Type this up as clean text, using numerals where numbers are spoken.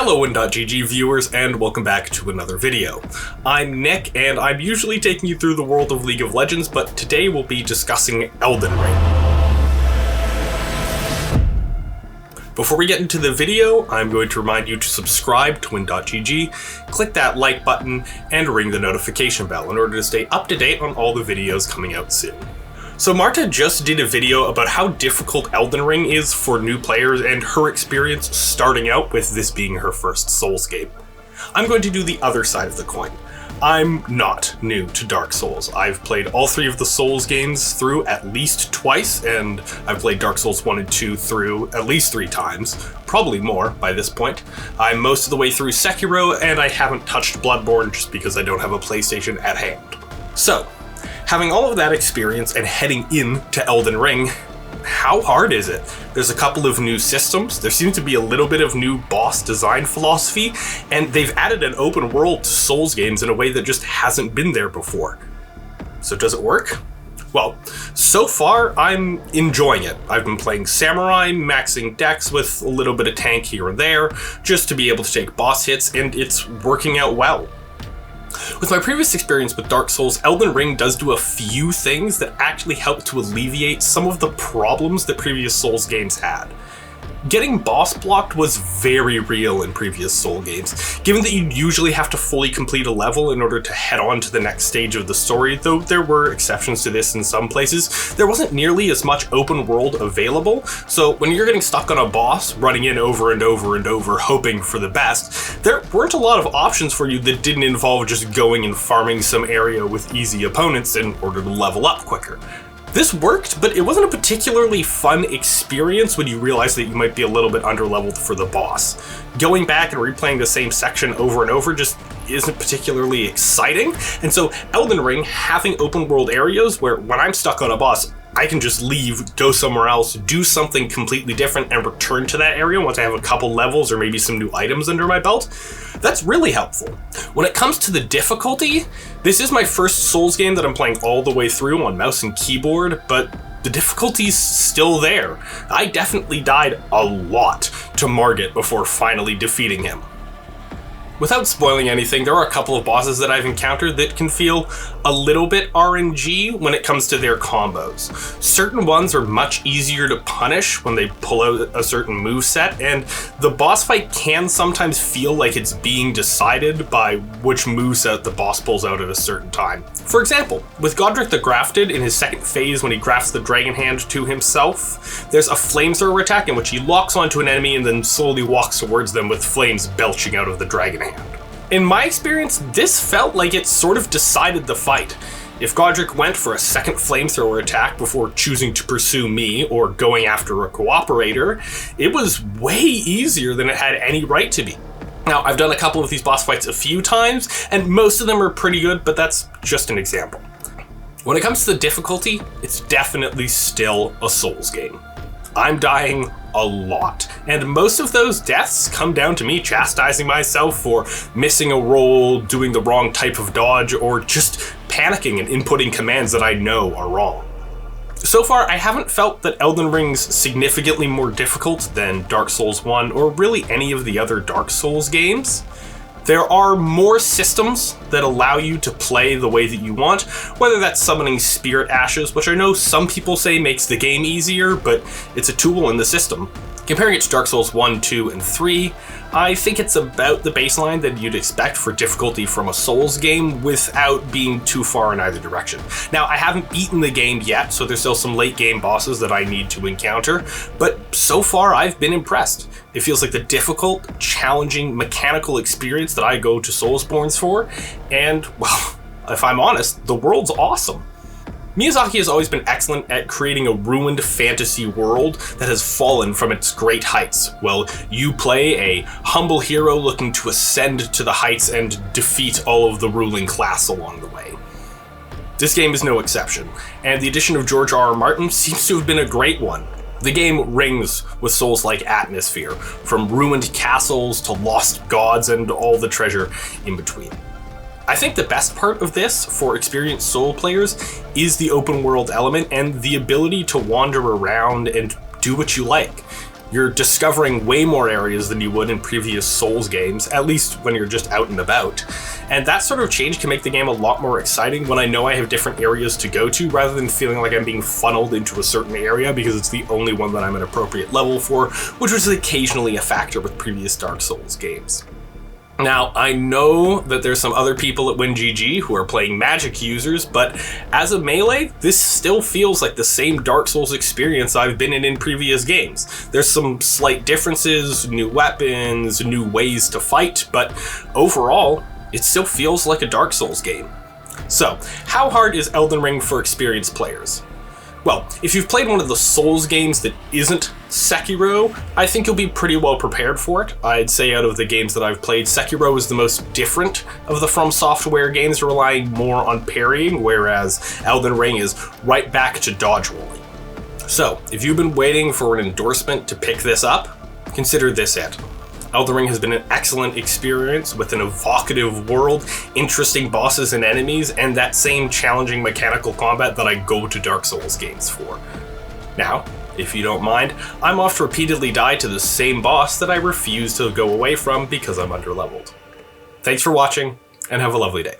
Hello win.gg viewers, and welcome back to another video. I'm Nick, and I'm usually taking you through the world of League of Legends, but today we'll be discussing Elden Ring. Before we get into the video, I'm going to remind you to subscribe to win.gg, click that like button, and ring the notification bell in order to stay up to date on all the videos coming out soon. So Marta just did a video about how difficult Elden Ring is for new players and her experience starting out with this being her first Souls game. I'm going to do the other side of the coin. I'm not new to Dark Souls. I've played all three of the Souls games through at least twice, and I've played Dark Souls 1 and 2 through at least 3 times, probably more by this point. I'm most of the way through Sekiro, and I haven't touched Bloodborne just because I don't have a PlayStation at hand. So, having all of that experience and heading into Elden Ring, how hard is it? There's a couple of new systems, there seems to be a little bit of new boss design philosophy, and they've added an open world to Souls games in a way that just hasn't been there before. So does it work? Well, so far I'm enjoying it. I've been playing Samurai, maxing decks with a little bit of tank here and there, just to be able to take boss hits, and it's working out well. With my previous experience with Dark Souls, Elden Ring does do a few things that actually help to alleviate some of the problems that previous Souls games had. Getting boss blocked was very real in previous Soul games, given that you'd usually have to fully complete a level in order to head on to the next stage of the story, though there were exceptions to this in some places. There wasn't nearly as much open world available, so when you're getting stuck on a boss, running in over and over and over, hoping for the best, there weren't a lot of options for you that didn't involve just going and farming some area with easy opponents in order to level up quicker. This worked, but it wasn't a particularly fun experience when you realize that you might be a little bit underleveled for the boss. Going back and replaying the same section over and over just isn't particularly exciting, and so Elden Ring having open world areas where when I'm stuck on a boss, I can just leave, go somewhere else, do something completely different, and return to that area once I have a couple levels or maybe some new items under my belt. That's really helpful. When it comes to the difficulty, this is my first Souls game that I'm playing all the way through on mouse and keyboard, but the difficulty's still there. I definitely died a lot to Margit before finally defeating him. Without spoiling anything, there are a couple of bosses that I've encountered that can feel a little bit RNG when it comes to their combos. Certain ones are much easier to punish when they pull out a certain moveset, and the boss fight can sometimes feel like it's being decided by which moveset the boss pulls out at a certain time. For example, with Godric the Grafted in his second phase when he grafts the Dragon Hand to himself, there's a flamethrower attack in which he locks onto an enemy and then slowly walks towards them with flames belching out of the Dragon Hand. In my experience, this felt like it sort of decided the fight. If Godric went for a second flamethrower attack before choosing to pursue me or going after a cooperator, it was way easier than it had any right to be. Now, I've done a couple of these boss fights a few times, and most of them are pretty good, but that's just an example. When it comes to the difficulty, it's definitely still a Souls game. I'm dying a lot, and most of those deaths come down to me chastising myself for missing a roll, doing the wrong type of dodge, or just panicking and inputting commands that I know are wrong. So far, I haven't felt that Elden Ring's significantly more difficult than Dark Souls 1 or really any of the other Dark Souls games. There are more systems that allow you to play the way that you want, whether that's summoning spirit ashes, which I know some people say makes the game easier, but it's a tool in the system. Comparing it to Dark Souls 1, 2, and 3, I think it's about the baseline that you'd expect for difficulty from a Souls game without being too far in either direction. Now, I haven't beaten the game yet, so there's still some late game bosses that I need to encounter, but so far I've been impressed. It feels like the difficult, challenging, mechanical experience that I go to Soulsborns for, and, well, if I'm honest, the world's awesome. Miyazaki has always been excellent at creating a ruined fantasy world that has fallen from its great heights, while you play a humble hero looking to ascend to the heights and defeat all of the ruling class along the way. This game is no exception, and the addition of George R.R. Martin seems to have been a great one. The game rings with Souls-like atmosphere, from ruined castles to lost gods and all the treasure in between. I think the best part of this for experienced Soul players is the open world element and the ability to wander around and do what you like. You're discovering way more areas than you would in previous Souls games, at least when you're just out and about. And that sort of change can make the game a lot more exciting when I know I have different areas to go to, rather than feeling like I'm being funneled into a certain area because it's the only one that I'm an appropriate level for, which was occasionally a factor with previous Dark Souls games. Now, I know that there's some other people at WinGG who are playing magic users, but as a melee, this still feels like the same Dark Souls experience I've been in previous games. There's some slight differences, new weapons, new ways to fight, but overall, it still feels like a Dark Souls game. So, how hard is Elden Ring for experienced players? Well, if you've played one of the Souls games that isn't Sekiro, I think you'll be pretty well prepared for it. I'd say out of the games that I've played, Sekiro is the most different of the FromSoftware games, relying more on parrying, whereas Elden Ring is right back to dodge rolling. So, if you've been waiting for an endorsement to pick this up, consider this it. Elden Ring has been an excellent experience with an evocative world, interesting bosses and enemies, and that same challenging mechanical combat that I go to Dark Souls games for. Now, if you don't mind, I'm off to repeatedly die to the same boss that I refuse to go away from because I'm underleveled. Thanks for watching, and have a lovely day.